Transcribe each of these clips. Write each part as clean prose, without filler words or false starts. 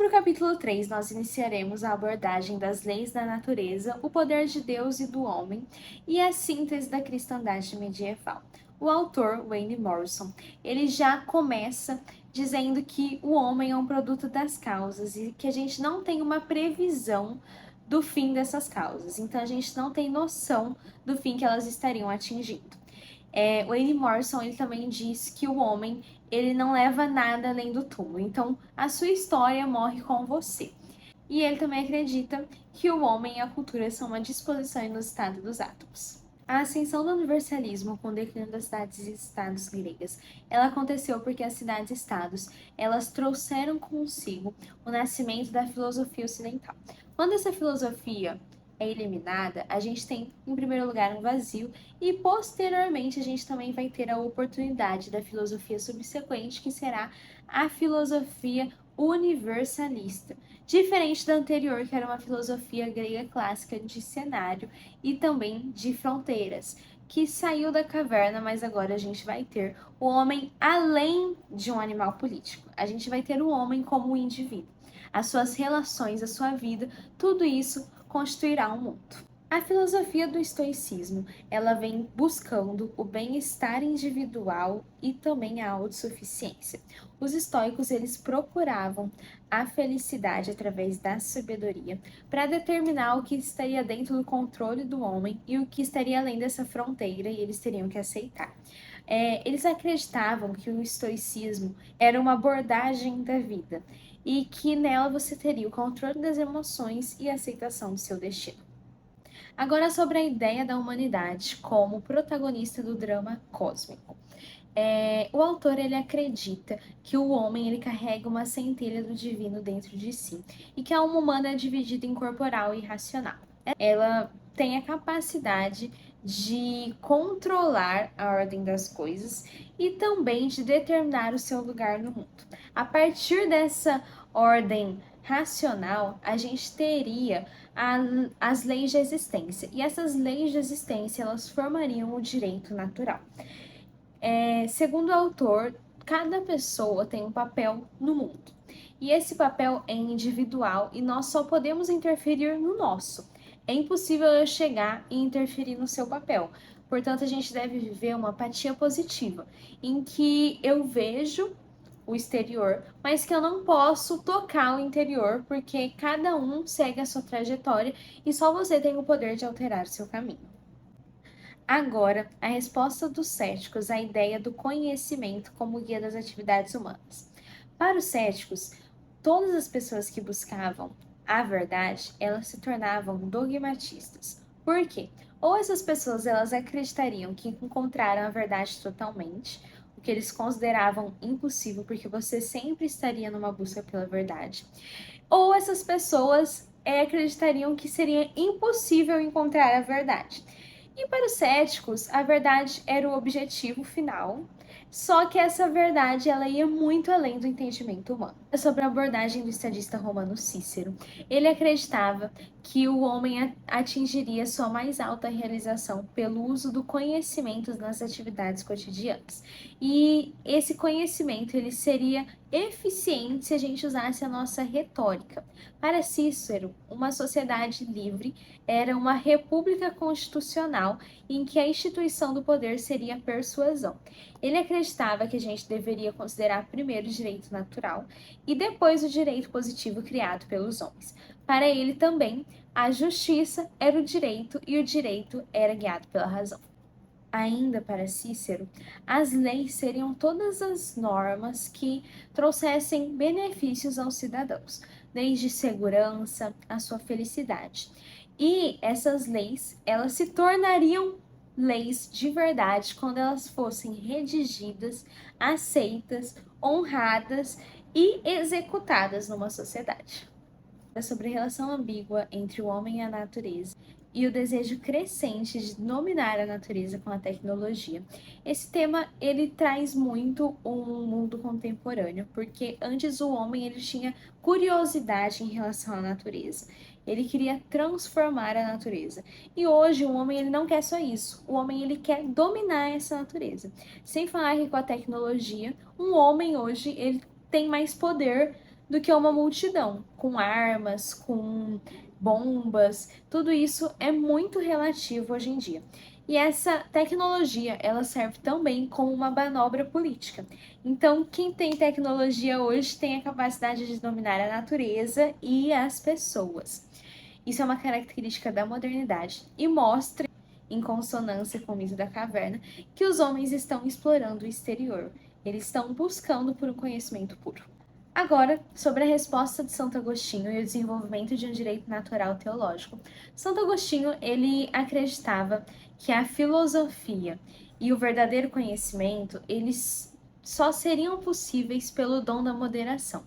Sobre o capítulo 3, nós iniciaremos a abordagem das leis da natureza, o poder de Deus e do homem e a síntese da cristandade medieval. O autor, Wayne Morrison, ele já começa dizendo que o homem é um produto das causas e que a gente não tem uma previsão do fim dessas causas. Então, a gente não tem noção do fim que elas estariam atingindo. Wayne Morrison, ele também diz que o homem, ele não leva nada além do túmulo. Então, a sua história morre com você. E ele também acredita que o homem e a cultura são uma disposição inusitada dos átomos. A ascensão do universalismo com o declínio das cidades e estados gregas, ela aconteceu porque as cidades-estados, elas trouxeram consigo o nascimento da filosofia ocidental. Quando essa filosofia é eliminada, a gente tem, em primeiro lugar, um vazio e, posteriormente, a gente também vai ter a oportunidade da filosofia subsequente, que será a filosofia universalista, diferente da anterior, que era uma filosofia grega clássica de cenário e também de fronteiras, que saiu da caverna, mas agora a gente vai ter o homem além de um animal político. A gente vai ter o homem como um indivíduo. As suas relações, a sua vida, tudo isso constituirá um mundo. A filosofia do estoicismo, ela vem buscando o bem-estar individual e também a autossuficiência. Os estoicos, eles procuravam a felicidade através da sabedoria para determinar o que estaria dentro do controle do homem e o que estaria além dessa fronteira, e eles teriam que aceitar. Eles acreditavam que o estoicismo era uma abordagem da vida e que nela você teria o controle das emoções e a aceitação do seu destino. Agora, sobre a ideia da humanidade como protagonista do drama cósmico. O autor, ele acredita que o homem, ele carrega uma centelha do divino dentro de si e que a alma humana é dividida em corporal e racional. Ela tem a capacidade de controlar a ordem das coisas e também de determinar o seu lugar no mundo. A partir dessa ordem racional, a gente teria as leis de existência, e essas leis de existência, elas formariam o direito natural. Segundo o autor, cada pessoa tem um papel no mundo, e esse papel é individual e nós só podemos interferir no nosso. É impossível eu chegar e interferir no seu papel. Portanto, a gente deve viver uma apatia positiva, em que eu vejo o exterior, mas que eu não posso tocar o interior, porque cada um segue a sua trajetória e só você tem o poder de alterar o seu caminho. Agora, a resposta dos céticos à ideia do conhecimento como guia das atividades humanas. Para os céticos, todas as pessoas que buscavam a verdade, elas se tornavam dogmatistas. Por quê? Ou essas pessoas, elas acreditariam que encontraram a verdade totalmente, o que eles consideravam impossível, porque você sempre estaria numa busca pela verdade. Ou essas pessoas acreditariam que seria impossível encontrar a verdade. E para os céticos, a verdade era o objetivo final, só que essa verdade ela ia muito além do entendimento humano. Sobre a abordagem do estadista romano Cícero, ele acreditava que o homem atingiria sua mais alta realização pelo uso do conhecimento nas atividades cotidianas. E esse conhecimento ele seria eficiente se a gente usasse a nossa retórica. Para Cícero, uma sociedade livre era uma república constitucional em que a instituição do poder seria a persuasão. Ele acreditava que a gente deveria considerar primeiro o direito natural e depois o direito positivo criado pelos homens. Para ele também, a justiça era o direito e o direito era guiado pela razão. Ainda para Cícero, as leis seriam todas as normas que trouxessem benefícios aos cidadãos, desde segurança à sua felicidade. E essas leis, elas se tornariam leis de verdade quando elas fossem redigidas, aceitas, honradas e executadas numa sociedade. Sobre a relação ambígua entre o homem e a natureza e o desejo crescente de dominar a natureza com a tecnologia. Esse tema, ele traz muito um mundo contemporâneo, porque antes o homem ele tinha curiosidade em relação à natureza. Ele queria transformar a natureza. E hoje o homem ele não quer só isso. O homem ele quer dominar essa natureza. Sem falar que com a tecnologia, um homem hoje ele tem mais poder do que uma multidão, com armas, com bombas. Tudo isso é muito relativo hoje em dia. E essa tecnologia, ela serve também como uma manobra política. Então, quem tem tecnologia hoje tem a capacidade de dominar a natureza e as pessoas. Isso é uma característica da modernidade e mostra, em consonância com o mito da caverna, que os homens estão explorando o exterior. Eles estão buscando por um conhecimento puro. Agora, sobre a resposta de Santo Agostinho e o desenvolvimento de um direito natural teológico. Santo Agostinho, ele acreditava que a filosofia e o verdadeiro conhecimento, eles só seriam possíveis pelo dom da moderação.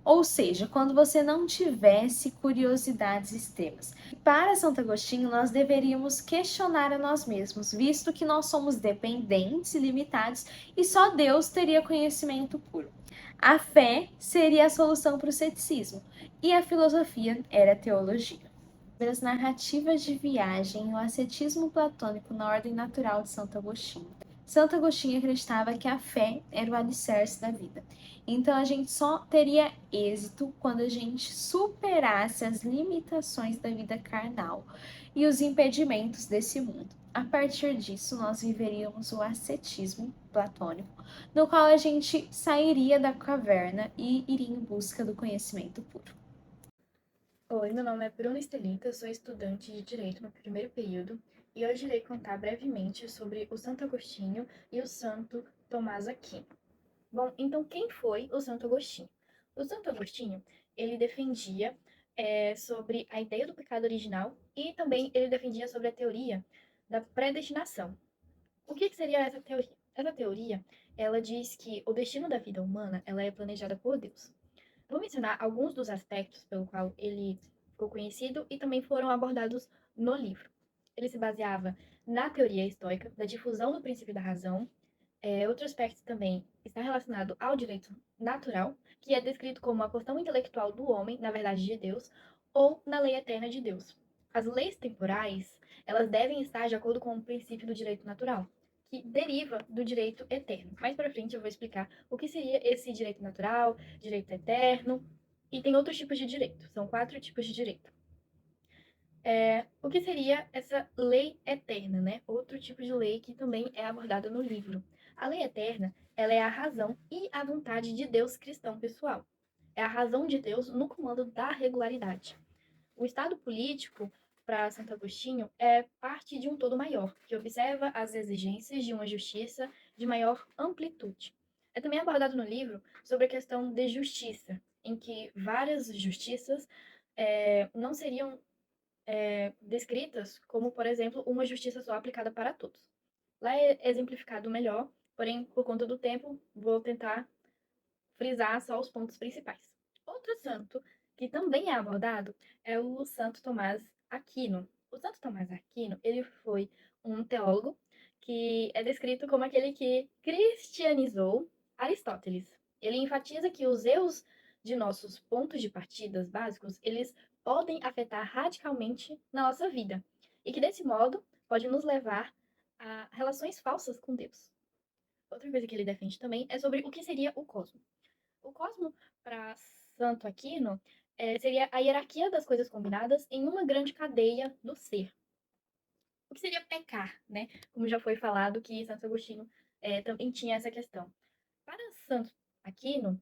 Ou seja, quando você não tivesse curiosidades extremas. Para Santo Agostinho, nós deveríamos questionar a nós mesmos, visto que nós somos dependentes e limitados e só Deus teria conhecimento puro. A fé seria a solução para o ceticismo e a filosofia era a teologia. As narrativas de viagem e o ascetismo platônico na ordem natural de Santo Agostinho. Santo Agostinho acreditava que a fé era o alicerce da vida. Então a gente só teria êxito quando a gente superasse as limitações da vida carnal e os impedimentos desse mundo. A partir disso, nós viveríamos o ascetismo platônico, no qual a gente sairia da caverna e iria em busca do conhecimento puro. Oi, meu nome é Bruna Estelita, sou estudante de Direito no primeiro período e hoje irei contar brevemente sobre o Santo Agostinho e o Santo Tomás Aquino. Bom, então quem foi o Santo Agostinho? O Santo Agostinho, ele defendia sobre a ideia do pecado original e também ele defendia sobre a teoria da predestinação. O que seria essa teoria? Essa teoria, ela diz que o destino da vida humana, ela é planejada por Deus. Vou mencionar alguns dos aspectos pelo qual ele ficou conhecido e também foram abordados no livro. Ele se baseava na teoria estoica da difusão do princípio da razão. Outro aspecto também está relacionado ao direito natural, que é descrito como a questão intelectual do homem, na verdade de Deus, ou na lei eterna de Deus. As leis temporais, elas devem estar de acordo com o princípio do direito natural, que deriva do direito eterno. Mais para frente eu vou explicar o que seria esse direito natural, direito eterno, e tem outros tipos de direito. São 4 tipos de direito. O que seria essa lei eterna, né? Outro tipo de lei que também é abordada no livro. A lei eterna, ela é a razão e a vontade de Deus cristão pessoal. É a razão de Deus no comando da regularidade. O Estado político, para Santo Agostinho, é parte de um todo maior, que observa as exigências de uma justiça de maior amplitude. É também abordado no livro sobre a questão de justiça, em que várias justiças não seriam descritas como, por exemplo, uma justiça só aplicada para todos. Lá é exemplificado melhor, porém, por conta do tempo, vou tentar frisar só os pontos principais. Outro santo que também é abordado é o Santo Tomás Aquino. O Santo Tomás Aquino, ele foi um teólogo que é descrito como aquele que cristianizou Aristóteles. Ele enfatiza que os erros de nossos pontos de partidas básicos, eles podem afetar radicalmente na nossa vida e que desse modo pode nos levar a relações falsas com Deus. Outra coisa que ele defende também é sobre o que seria o cosmos. O cosmo, para Santo Aquino, seria a hierarquia das coisas combinadas em uma grande cadeia do ser. O que seria pecar, né? Como já foi falado que Santo Agostinho também tinha essa questão. Para Santo Aquino,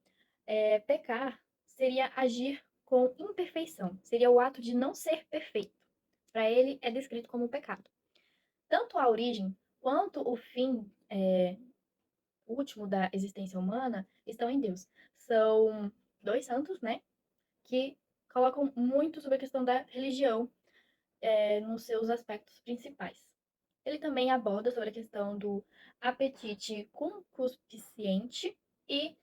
pecar seria agir com imperfeição, seria o ato de não ser perfeito. Para ele, é descrito como pecado. Tanto a origem quanto o fim último da existência humana estão em Deus. São dois santos, né? Que colocam muito sobre a questão da religião nos seus aspectos principais. Ele também aborda sobre a questão do apetite concupiscente e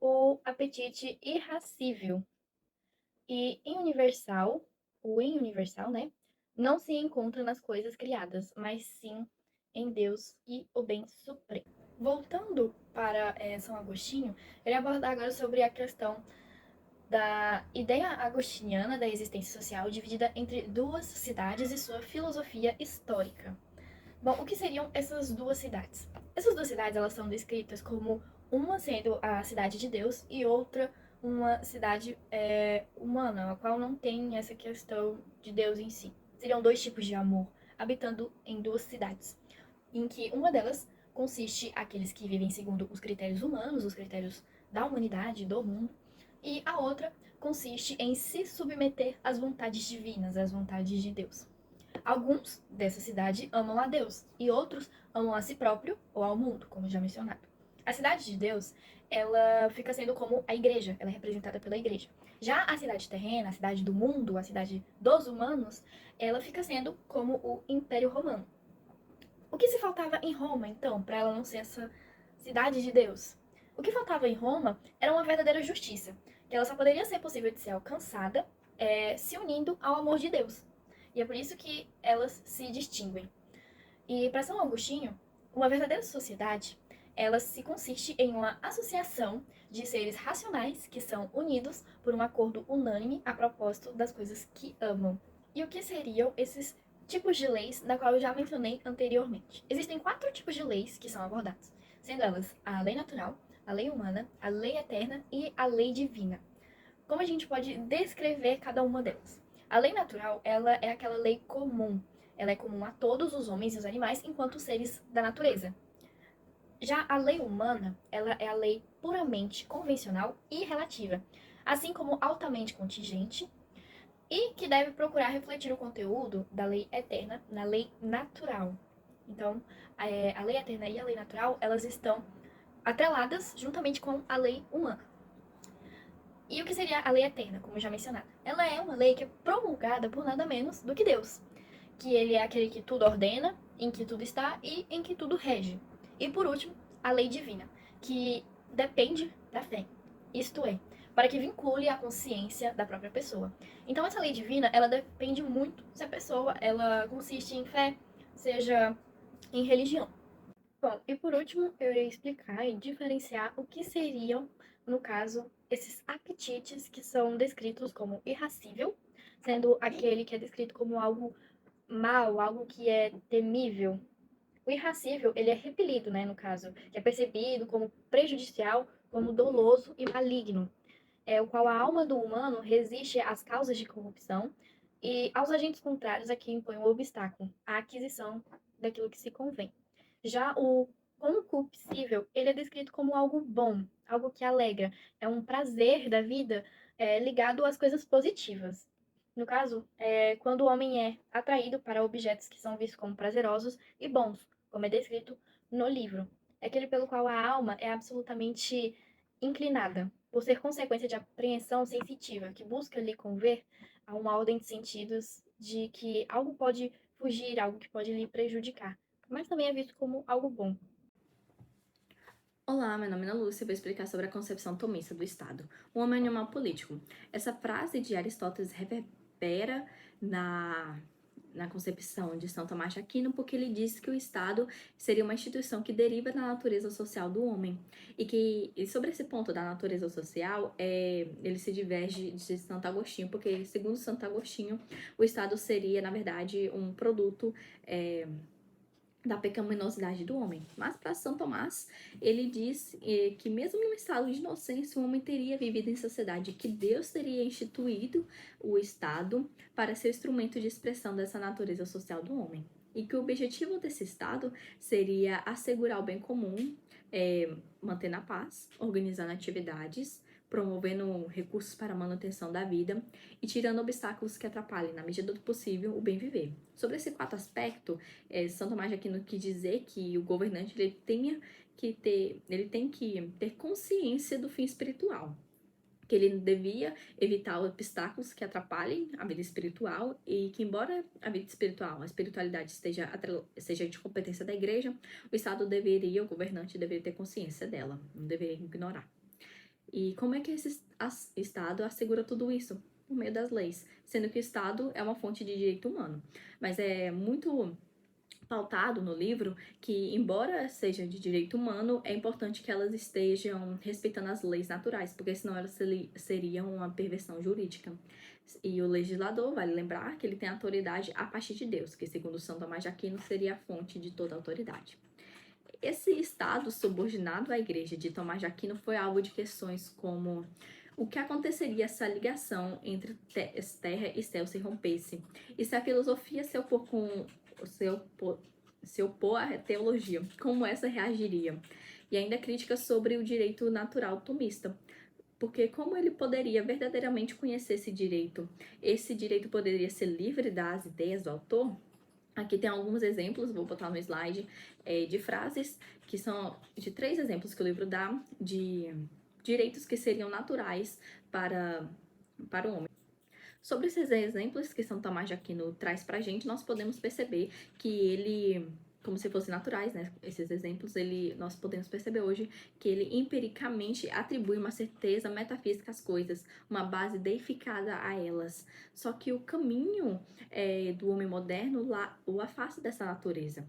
o apetite irracível. E em universal, o em universal, né, não se encontra nas coisas criadas, mas sim em Deus e o bem supremo. Voltando para São Agostinho, ele aborda agora sobre a questão da ideia agostiniana da existência social dividida entre duas cidades e sua filosofia histórica. Bom, o que seriam essas duas cidades? Essas duas cidades elas são descritas como uma sendo a cidade de Deus e outra uma cidade humana, a qual não tem essa questão de Deus em si. Seriam dois tipos de amor, habitando em duas cidades, em que uma delas consiste aqueles que vivem segundo os critérios humanos, os critérios da humanidade, do mundo, e a outra consiste em se submeter às vontades divinas, às vontades de Deus. Alguns dessa cidade amam a Deus e outros amam a si próprio ou ao mundo, como já mencionado. A cidade de Deus, ela fica sendo como a igreja, ela é representada pela igreja. Já a cidade terrena, a cidade do mundo, a cidade dos humanos, ela fica sendo como o Império Romano. O que se faltava em Roma, então, para ela não ser essa cidade de Deus? O que faltava em Roma era uma verdadeira justiça, que ela só poderia ser possível de ser alcançada se unindo ao amor de Deus. E é por isso que elas se distinguem. E para São Agostinho, uma verdadeira sociedade, ela se consiste em uma associação de seres racionais que são unidos por um acordo unânime a propósito das coisas que amam. E o que seriam esses tipos de leis da qual eu já mencionei anteriormente? Existem 4 tipos de leis que são abordados, sendo elas a lei natural, a lei humana, a lei eterna e a lei divina. Como a gente pode descrever cada uma delas? A lei natural, ela é aquela lei comum. Ela é comum a todos os homens e os animais enquanto seres da natureza. Já a lei humana, ela é a lei puramente convencional e relativa, assim como altamente contingente e que deve procurar refletir o conteúdo da lei eterna na lei natural. Então, a lei eterna e a lei natural, elas estão atreladas juntamente com a lei humana. E o que seria a lei eterna, como já mencionado? Ela é uma lei que é promulgada por nada menos do que Deus, que ele é aquele que tudo ordena, em que tudo está e em que tudo rege. E por último, a lei divina, que depende da fé, isto é, para que vincule a consciência da própria pessoa. Então essa lei divina, ela depende muito se a pessoa ela consiste em fé, seja em religião. Bom, e por último, eu irei explicar e diferenciar o que seriam, no caso, esses apetites que são descritos como irracível, sendo aquele que é descrito como algo mal, algo que é temível. O irracível, ele é repelido, né, no caso, que é percebido como prejudicial, como doloso e maligno, o qual a alma do humano resiste às causas de corrupção e aos agentes contrários a que impõe um obstáculo à aquisição daquilo que se convém. Já o concupiscível, ele é descrito como algo bom, algo que alegra, é um prazer da vida ligado às coisas positivas. No caso, quando o homem é atraído para objetos que são vistos como prazerosos e bons, como é descrito no livro. É aquele pelo qual a alma é absolutamente inclinada, por ser consequência de apreensão sensitiva, que busca lhe conver a uma ordem de sentidos de que algo pode fugir, algo que pode lhe prejudicar, mas também é visto como algo bom. Olá, meu nome é Ana Lúcia e vou explicar sobre a concepção tomista do Estado. O homem é um animal político. Essa frase de Aristóteles reverbera na concepção de São Tomás de Aquino porque ele disse que o Estado seria uma instituição que deriva da natureza social do homem. E sobre esse ponto da natureza social, ele se diverge de Santo Agostinho, porque, segundo Santo Agostinho, o Estado seria, na verdade, um produto da pecaminosidade do homem. Mas para São Tomás, ele diz que mesmo em um estado de inocência, o homem teria vivido em sociedade, que Deus teria instituído o Estado para ser instrumento de expressão dessa natureza social do homem. E que o objetivo desse Estado seria assegurar o bem comum, mantendo a paz, organizando atividades, promovendo recursos para a manutenção da vida e tirando obstáculos que atrapalhem, na medida do possível, o bem viver. Sobre esse quarto aspecto, São Tomás de Aquino quis dizer que o governante ele tem que ter consciência do fim espiritual, que ele devia evitar obstáculos que atrapalhem a vida espiritual e que, embora a vida espiritual, a espiritualidade seja de competência da igreja, o governante deveria ter consciência dela, não deveria ignorar. E como é que esse Estado assegura tudo isso? Por meio das leis, sendo que o Estado é uma fonte de direito humano. Mas é muito pautado no livro que, embora seja de direito humano, é importante que elas estejam respeitando as leis naturais, porque senão elas seriam uma perversão jurídica. E o legislador, vale lembrar que ele tem autoridade a partir de Deus, que segundo São Tomás de Aquino seria a fonte de toda autoridade. Esse Estado subordinado à Igreja de Tomás de Aquino foi alvo de questões como O que aconteceria se a ligação entre terra e céu se rompesse? E se a filosofia se opor à teologia, como essa reagiria? E ainda crítica sobre o direito natural tomista. Porque como ele poderia verdadeiramente conhecer esse direito? Esse direito poderia ser livre das ideias do autor? Aqui tem alguns exemplos, vou botar no slide, de frases, que são de 3 exemplos que o livro dá, de direitos que seriam naturais para o homem. Sobre esses exemplos que São Tomás de Aquino traz pra gente, nós podemos perceber que ele, como se fossem naturais, né? Esses exemplos, nós podemos perceber hoje que ele empiricamente atribui uma certeza metafísica às coisas, uma base deificada a elas. Só que o caminho do homem moderno o afasta dessa natureza.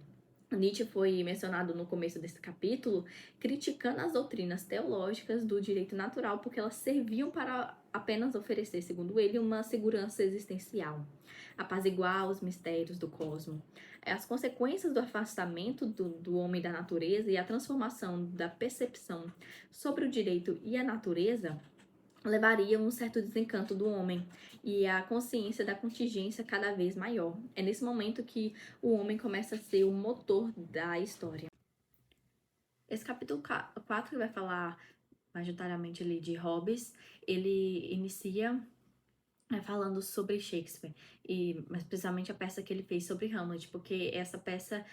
Nietzsche foi mencionado no começo desse capítulo, criticando as doutrinas teológicas do direito natural, porque elas serviam para apenas oferecer, segundo ele, uma segurança existencial, apaziguar os mistérios do cosmos. As consequências do afastamento do homem da natureza e a transformação da percepção sobre o direito e a natureza levaria um certo desencanto do homem e a consciência da contingência cada vez maior. É nesse momento que o homem começa a ser o motor da história. Esse capítulo 4 vai falar majoritariamente ali de Hobbes. Ele inicia falando sobre Shakespeare, mas precisamente a peça que ele fez sobre Hamlet, porque essa peça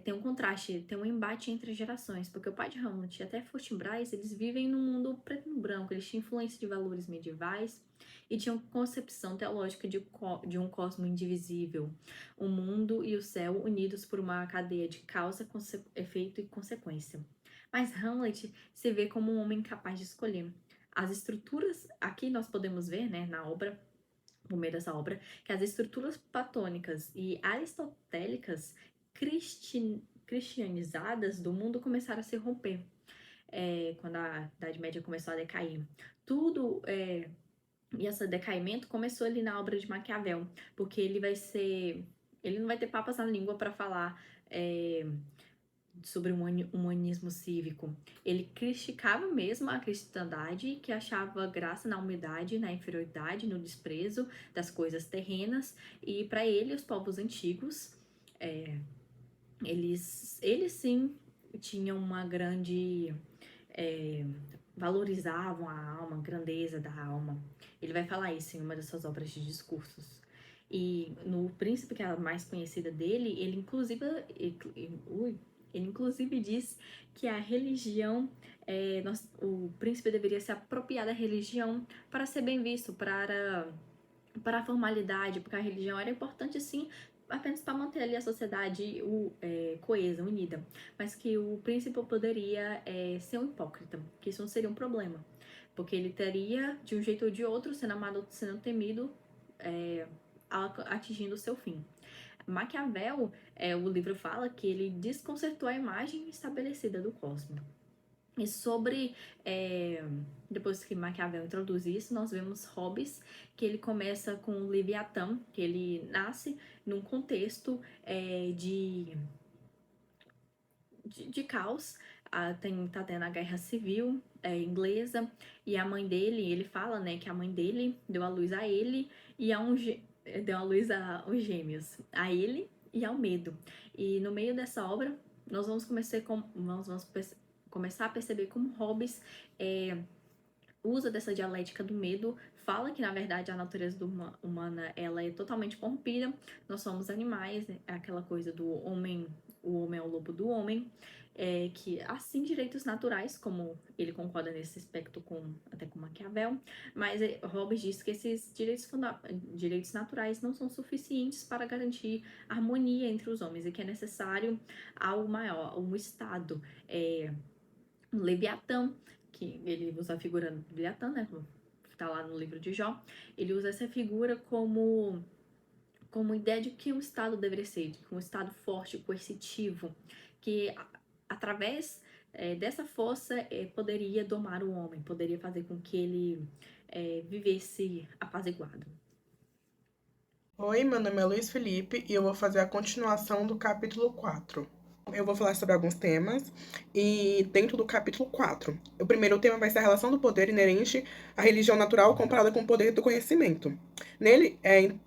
tem um contraste, tem um embate entre gerações, porque o pai de Hamlet e até Fortinbras, eles vivem num mundo preto e branco, eles tinham influência de valores medievais e tinham concepção teológica de um cosmo indivisível, o mundo e o céu unidos por uma cadeia de causa, efeito e consequência. Mas Hamlet se vê como um homem capaz de escolher. As estruturas, aqui nós podemos ver, né, na obra, por meio dessa obra, que as estruturas platônicas e aristotélicas cristianizadas do mundo começaram a se romper, quando a Idade Média começou a decair. E esse decaimento começou ali na obra de Maquiavel, porque ele não vai ter papas na língua para falar sobre um humanismo cívico. Ele criticava mesmo a cristandade, que achava graça na humildade, na inferioridade, no desprezo das coisas terrenas, e para ele, os povos antigos, eles sim tinham uma grande... valorizavam a alma, a grandeza da alma. Ele vai falar isso em uma das suas obras de discursos. E no Príncipe, que é a mais conhecida dele, ele inclusive diz que a religião, o príncipe deveria se apropriar da religião para ser bem visto, para a formalidade, porque a religião era importante sim, apenas para manter ali a sociedade coesa, unida, mas que o príncipe poderia ser um hipócrita, que isso não seria um problema, porque ele teria, de um jeito ou de outro, sendo amado, sendo temido, atingindo o seu fim. Maquiavel, o livro fala que ele desconcertou a imagem estabelecida do cosmos. E sobre, depois que Maquiavel introduz isso, nós vemos Hobbes, que ele começa com o Leviatã, que ele nasce num contexto de caos. Tá tendo a guerra civil inglesa, e a mãe dele, ele fala, né, que a mãe dele deu a luz a ele e deu a luz aos gêmeos, a ele e ao medo. E no meio dessa obra, nós vamos começar a perceber como Hobbes usa dessa dialética do medo, fala que na verdade a natureza humana ela é totalmente corrompida, nós somos animais, né? Aquela coisa do homem, o homem é o lobo do homem, que assim direitos naturais, como ele concorda nesse aspecto até com Maquiavel, mas Hobbes diz que esses direitos naturais não são suficientes para garantir harmonia entre os homens e que é necessário algo maior, um Estado, um Leviatã, que ele usa a figura do Leviatã, né, que tá lá no livro de Jó, ele usa essa figura como ideia de que um Estado deveria ser, de que um Estado forte, coercitivo, que através dessa força poderia domar o homem, poderia fazer com que ele vivesse apaziguado. Oi, meu nome é Luiz Felipe e eu vou fazer a continuação do capítulo 4. Eu vou falar sobre alguns temas e dentro do capítulo 4. O primeiro tema vai ser a relação do poder inerente à religião natural comparada com o poder do conhecimento. Nele,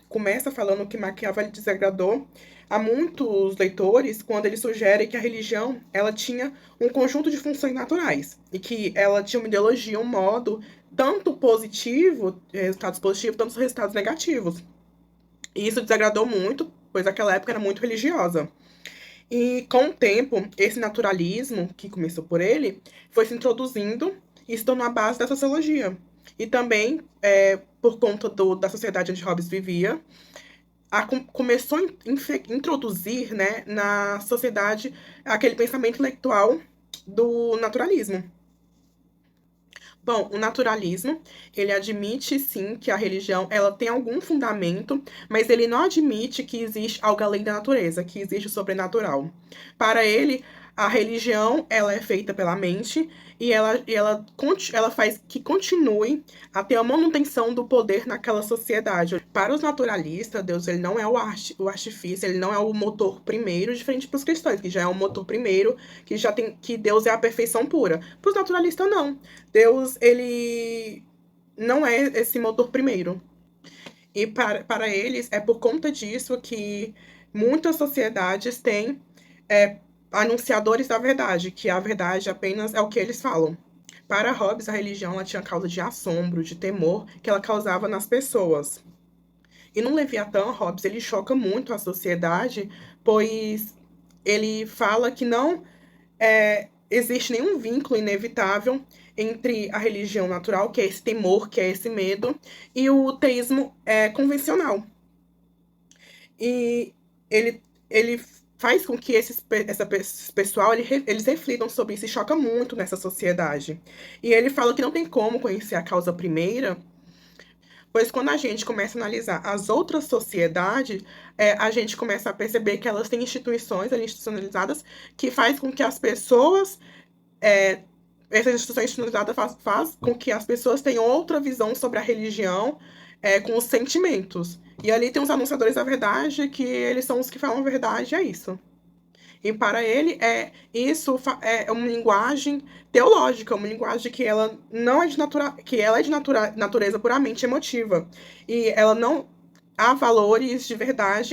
começa falando que Maquiavel desagradou a muitos leitores quando ele sugere que a religião ela tinha um conjunto de funções naturais e que ela tinha uma ideologia, um modo tanto positivo, resultados positivos, tanto resultados negativos. E isso desagradou muito, pois aquela época era muito religiosa. E com o tempo, esse naturalismo, que começou por ele, foi se introduzindo e se tornou a base da sociologia. E também, por conta da sociedade onde Hobbes vivia, começou a introduzir, né, na sociedade aquele pensamento intelectual do naturalismo. Bom, o naturalismo, ele admite sim que a religião ela tem algum fundamento, mas ele não admite que existe algo além da natureza, que existe o sobrenatural. Para ele, a religião ela é feita pela mente e ela faz que continue a ter a manutenção do poder naquela sociedade. Para os naturalistas, Deus ele não é o artifício, ele não é o motor primeiro, diferente para os cristãos, que já é o motor primeiro, que já tem que Deus é a perfeição pura. Para os naturalistas, não. Deus, ele não é esse motor primeiro. E para eles, é por conta disso que muitas sociedades têm anunciadores da verdade, que a verdade apenas é o que eles falam. Para Hobbes, a religião ela tinha causa de assombro, de temor que ela causava nas pessoas. E no Leviatã, Hobbes ele choca muito a sociedade, pois ele fala que não existe nenhum vínculo inevitável entre a religião natural, que é esse temor, que é esse medo, e o teísmo convencional. E ele faz com que esse pessoal eles reflitam sobre isso e choca muito nessa sociedade. E ele fala que não tem como conhecer a causa primeira, pois quando a gente começa a analisar as outras sociedades, a gente começa a perceber que elas têm instituições ali institucionalizadas que faz com que as pessoas, essas instituições institucionalizadas faz com que as pessoas tenham outra visão sobre a religião com os sentimentos. E ali tem os anunciadores da verdade, que eles são os que falam a verdade, é isso. E para ele, isso é uma linguagem teológica, uma linguagem que ela não é de natureza puramente emotiva. E ela não há valores de verdade.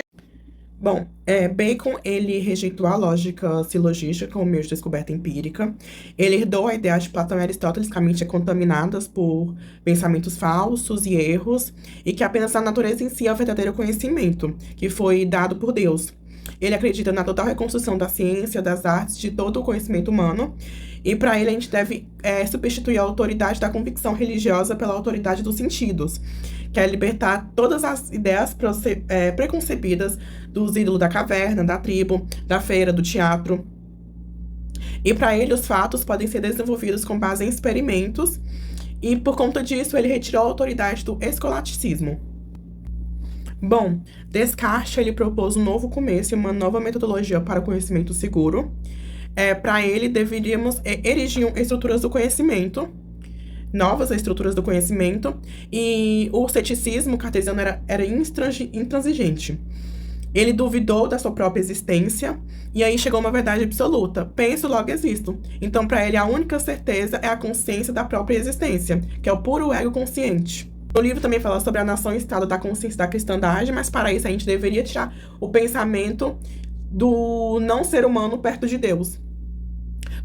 Bom, Bacon, ele rejeitou a lógica silogística como meio de descoberta empírica. Ele herdou a ideia de Platão e Aristóteles, que a mente é contaminadas por pensamentos falsos e erros, e que apenas a natureza em si é o verdadeiro conhecimento, que foi dado por Deus. Ele acredita na total reconstrução da ciência, das artes, de todo o conhecimento humano, e para ele a gente deve substituir a autoridade da convicção religiosa pela autoridade dos sentidos, que é libertar todas as ideias preconcebidas dos ídolos da caverna, da tribo, da feira, do teatro. E para ele, os fatos podem ser desenvolvidos com base em experimentos, e por conta disso, ele retirou a autoridade do escolasticismo. Bom, Descartes ele propôs um novo começo e uma nova metodologia para o conhecimento seguro. Para ele, deveríamos erigir estruturas do conhecimento, novas estruturas do conhecimento, e o ceticismo cartesiano era intransigente. Ele duvidou da sua própria existência, e aí chegou uma verdade absoluta. Penso, logo existo. Então, para ele, a única certeza é a consciência da própria existência, que é o puro ego consciente. O livro também fala sobre a nação e estado da consciência da cristandade, mas para isso a gente deveria tirar o pensamento do não ser humano perto de Deus.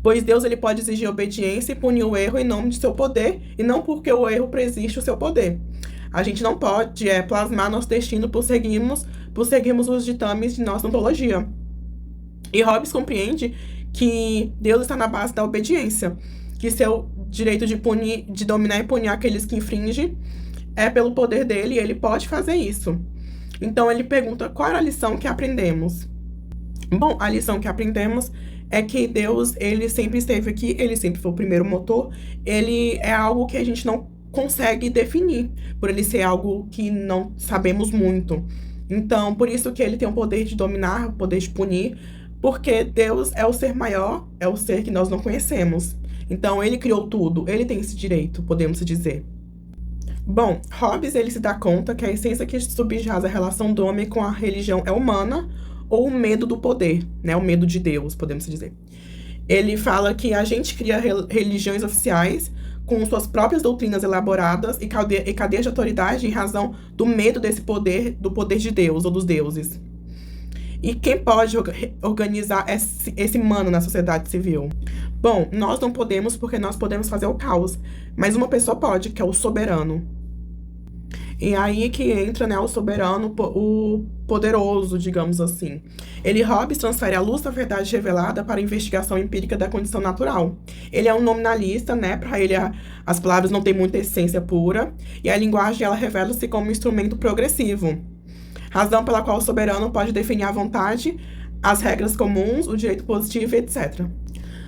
Pois Deus ele pode exigir obediência e punir o erro em nome de seu poder, e não porque o erro preexiste o seu poder. A gente não pode plasmar nosso destino por seguirmos os ditames de nossa ontologia. E Hobbes compreende que Deus está na base da obediência, que seu direito de dominar e punir aqueles que infringem é pelo poder dele, e ele pode fazer isso. Então ele pergunta qual era a lição que aprendemos. Bom, a lição que aprendemos é que Deus, ele sempre esteve aqui, ele sempre foi o primeiro motor, ele é algo que a gente não consegue definir, por ele ser algo que não sabemos muito. Então, por isso que ele tem o poder de dominar, o poder de punir, porque Deus é o ser maior, é o ser que nós não conhecemos. Então, ele criou tudo, ele tem esse direito, podemos dizer. Bom, Hobbes, ele se dá conta que a essência que subjaz a relação do homem com a religião é humana, ou o medo do poder, né? O medo de Deus, podemos dizer. Ele fala que a gente cria religiões oficiais com suas próprias doutrinas elaboradas e cadeias de autoridade em razão do medo desse poder, do poder de Deus ou dos deuses. E quem pode organizar esse mano na sociedade civil? Bom, nós não podemos porque nós podemos fazer o caos, mas uma pessoa pode, que é o soberano. E aí que entra, né, o soberano, o poderoso, digamos assim. Hobbes transfere a luz da verdade revelada para a investigação empírica da condição natural. Ele é um nominalista, né, para ele as palavras não têm muita essência pura, e a linguagem ela revela-se como um instrumento progressivo. Razão pela qual o soberano pode definir à vontade as regras comuns, o direito positivo, etc.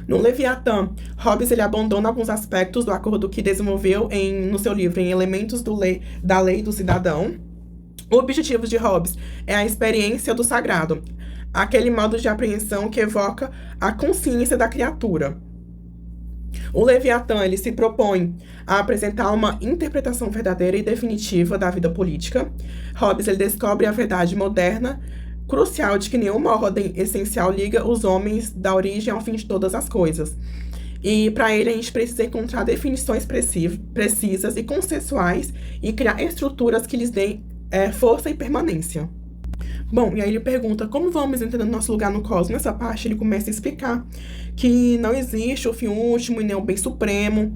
No Leviatã, Hobbes ele abandona alguns aspectos do acordo que desenvolveu no seu livro em Elementos da Lei do Cidadão. O objetivo de Hobbes é a experiência do sagrado, aquele modo de apreensão que evoca a consciência da criatura. O Leviatã ele se propõe a apresentar uma interpretação verdadeira e definitiva da vida política. Hobbes ele descobre a verdade moderna crucial de que nenhuma ordem essencial liga os homens da origem ao fim de todas as coisas. E para ele a gente precisa encontrar definições precisas e consensuais e criar estruturas que lhes deem força e permanência. Bom, e aí ele pergunta como vamos entender nosso lugar no cosmos. Nessa parte ele começa a explicar que não existe o fim último e nem o bem supremo.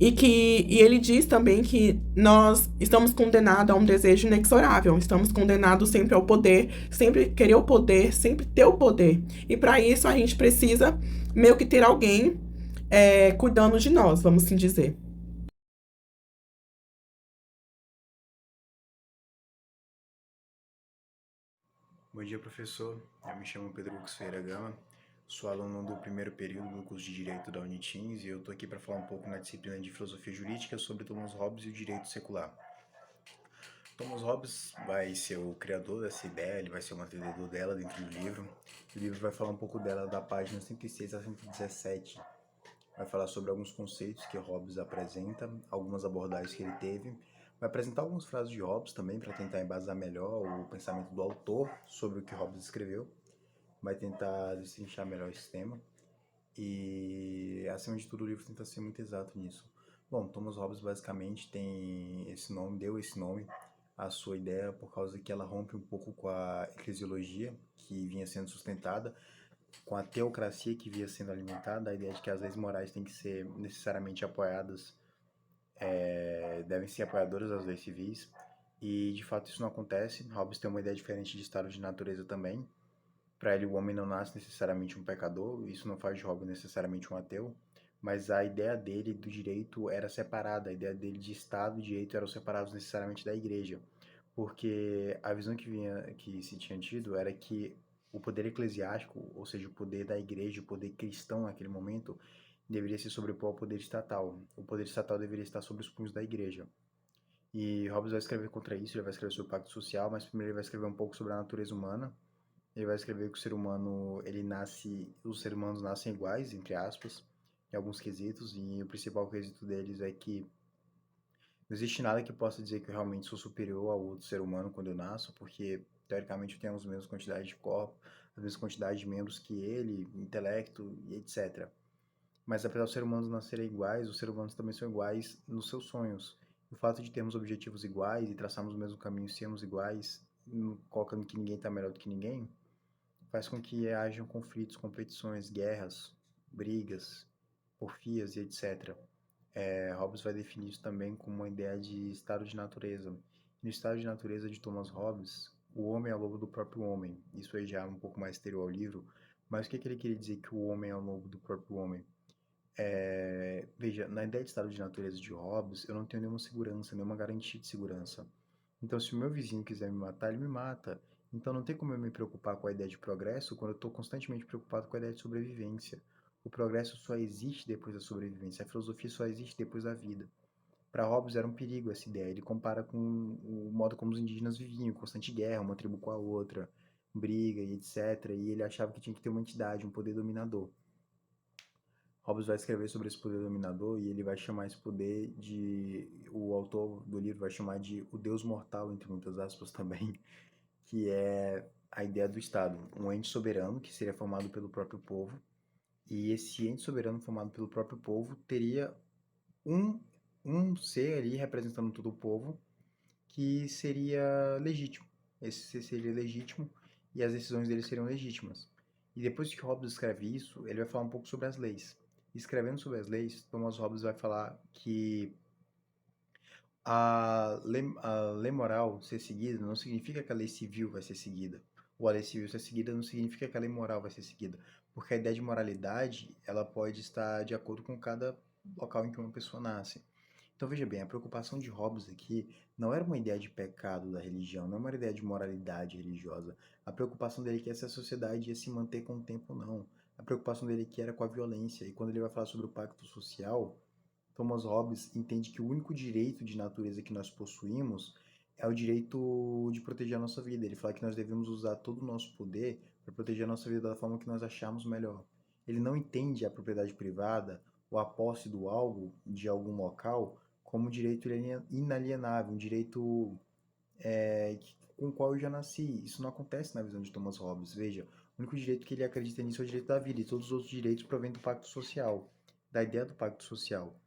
E ele diz também que nós estamos condenados a um desejo inexorável, estamos condenados sempre ao poder, sempre querer o poder, sempre ter o poder. E para isso a gente precisa meio que ter alguém cuidando de nós, vamos assim dizer. Bom dia, professor. Eu me chamo Pedro Lucas Ferreira Gama, sou aluno do primeiro período do curso de Direito da Unitins e eu estou aqui para falar um pouco na disciplina de Filosofia Jurídica sobre Thomas Hobbes e o direito secular. Thomas Hobbes vai ser o criador dessa ideia, ele vai ser o mantenedor dela dentro do livro. O livro vai falar um pouco dela da página 106 a 117. Vai falar sobre alguns conceitos que Hobbes apresenta, algumas abordagens que ele teve. Vai apresentar algumas frases de Hobbes também para tentar embasar melhor o pensamento do autor sobre o que Hobbes escreveu. Vai tentar destrinchar melhor esse tema. E, acima de tudo, o livro tenta ser muito exato nisso. Bom, Thomas Hobbes basicamente tem esse nome, deu esse nome à sua ideia por causa que ela rompe um pouco com a eclesiologia que vinha sendo sustentada, com a teocracia que vinha sendo alimentada, a ideia de que as leis morais têm que ser necessariamente apoiadas, devem ser apoiadoras das leis civis, e de fato isso não acontece. Hobbes tem uma ideia diferente de estado de natureza também. Para ele o homem não nasce necessariamente um pecador, isso não faz de Hobbes necessariamente um ateu, mas a ideia dele do direito era separada, a ideia dele de Estado e direito eram separados necessariamente da igreja, porque a visão que se tinha tido era que o poder eclesiástico, ou seja, o poder da igreja, o poder cristão naquele momento, deveria se sobrepor ao poder estatal. O poder estatal deveria estar sob os punhos da igreja. E Hobbes vai escrever contra isso, ele vai escrever sobre o pacto social, mas primeiro ele vai escrever um pouco sobre a natureza humana. Ele vai escrever que o ser humano, os seres humanos nascem iguais, entre aspas, em alguns quesitos, e o principal quesito deles é que não existe nada que possa dizer que eu realmente sou superior ao outro ser humano quando eu nasço, porque teoricamente eu tenho as mesmas quantidades de corpo, as mesmas quantidades de membros que ele, intelecto e etc. Mas apesar dos seres humanos nascerem iguais, os seres humanos também são iguais nos seus sonhos. O fato de termos objetivos iguais e traçarmos o mesmo caminho e sermos iguais, colocando que ninguém está melhor do que ninguém, faz com que hajam conflitos, competições, guerras, brigas, porfias e etc. Hobbes vai definir isso também como uma ideia de estado de natureza. No estado de natureza de Thomas Hobbes, o homem é o lobo do próprio homem. Isso aí já é um pouco mais exterior ao livro, mas o que ele queria dizer que o homem é o lobo do próprio homem? Veja, na ideia de estado de natureza de Hobbes, eu não tenho nenhuma segurança, nenhuma garantia de segurança. Então, se o meu vizinho quiser me matar, ele me mata. Então, não tem como eu me preocupar com a ideia de progresso quando eu estou constantemente preocupado com a ideia de sobrevivência. O progresso só existe depois da sobrevivência, a filosofia só existe depois da vida. Para Hobbes era um perigo essa ideia, ele compara com o modo como os indígenas viviam, constante guerra, uma tribo com a outra, briga e etc. E ele achava que tinha que ter uma entidade, um poder dominador. Hobbes vai escrever sobre esse poder dominador e ele vai chamar esse poder o autor do livro vai chamar de o Deus mortal, entre muitas aspas também, que é a ideia do Estado, um ente soberano que seria formado pelo próprio povo, e esse ente soberano formado pelo próprio povo teria um, um ser ali representando todo o povo que seria legítimo. Esse ser seria legítimo e as decisões dele seriam legítimas. E depois que Hobbes escreve isso, ele vai falar um pouco sobre as leis. Escrevendo sobre as leis, Thomas Hobbes vai falar que a lei moral ser seguida não significa que a lei civil vai ser seguida. Ou a lei civil ser seguida não significa que a lei moral vai ser seguida. Porque a ideia de moralidade, ela pode estar de acordo com cada local em que uma pessoa nasce. Então veja bem, a preocupação de Hobbes aqui não era uma ideia de pecado da religião, não era uma ideia de moralidade religiosa. A preocupação dele é que essa sociedade ia se manter com o tempo ou não. A preocupação dele aqui era com a violência. E quando ele vai falar sobre o pacto social, Thomas Hobbes entende que o único direito de natureza que nós possuímos é o direito de proteger a nossa vida. Ele fala que nós devemos usar todo o nosso poder para proteger a nossa vida da forma que nós acharmos melhor. Ele não entende a propriedade privada ou a posse do algo de algum local como um direito inalienável, um direito com o qual eu já nasci. Isso não acontece na visão de Thomas Hobbes. Veja, o único direito que ele acredita nisso é o direito da vida, e todos os outros direitos provêm do pacto social, da ideia do pacto social.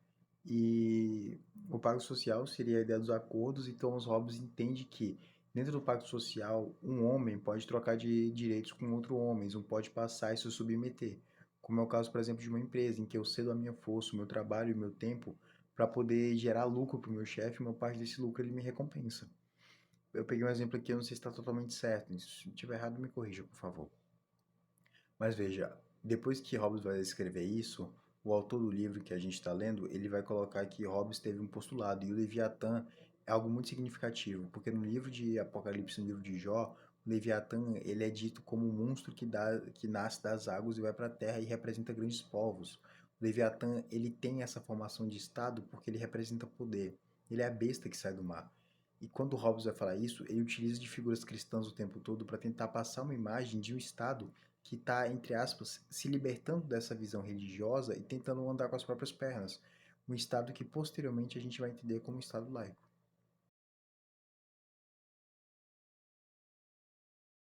E o pacto social seria a ideia dos acordos, e Thomas Hobbes entende que dentro do pacto social, um homem pode trocar de direitos com outro homem, um pode passar e se submeter. Como é o caso, por exemplo, de uma empresa em que eu cedo a minha força, o meu trabalho e o meu tempo para poder gerar lucro para o meu chefe, e uma parte desse lucro ele me recompensa. Eu peguei um exemplo aqui, eu não sei se está totalmente certo. Se estiver errado, me corrija, por favor. Mas veja, depois que Hobbes vai escrever isso, o autor do livro que a gente está lendo, ele vai colocar que Hobbes teve um postulado, e o Leviatã é algo muito significativo, porque no livro de Apocalipse, no livro de Jó, o Leviatã ele é dito como um monstro que nasce das águas e vai para a terra e representa grandes povos. O Leviatã ele tem essa formação de estado porque ele representa poder. Ele é a besta que sai do mar. E quando Hobbes vai falar isso, ele utiliza de figuras cristãs o tempo todo para tentar passar uma imagem de um estado que está, entre aspas, se libertando dessa visão religiosa e tentando andar com as próprias pernas. Um estado que posteriormente a gente vai entender como um estado laico.